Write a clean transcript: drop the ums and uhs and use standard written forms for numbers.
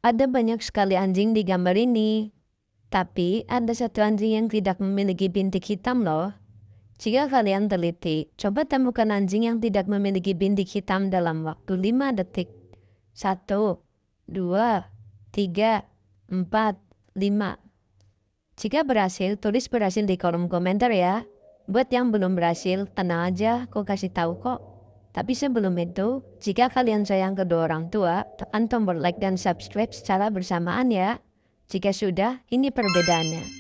Ada banyak sekali anjing di gambar ini, tapi ada satu anjing yang tidak memiliki bintik hitam loh. Jika kalian teliti, coba temukan anjing yang tidak memiliki bintik hitam dalam waktu 5 detik. 1, 2, 3, 4, 5. Jika berhasil, tulis berhasil di kolom komentar ya. Buat yang belum berhasil, tenang aja, aku kasih tahu kok. Tapi sebelum itu, jika kalian sayang kedua orang tua, tekan tombol like dan subscribe secara bersamaan ya. Jika sudah, ini perbedaannya.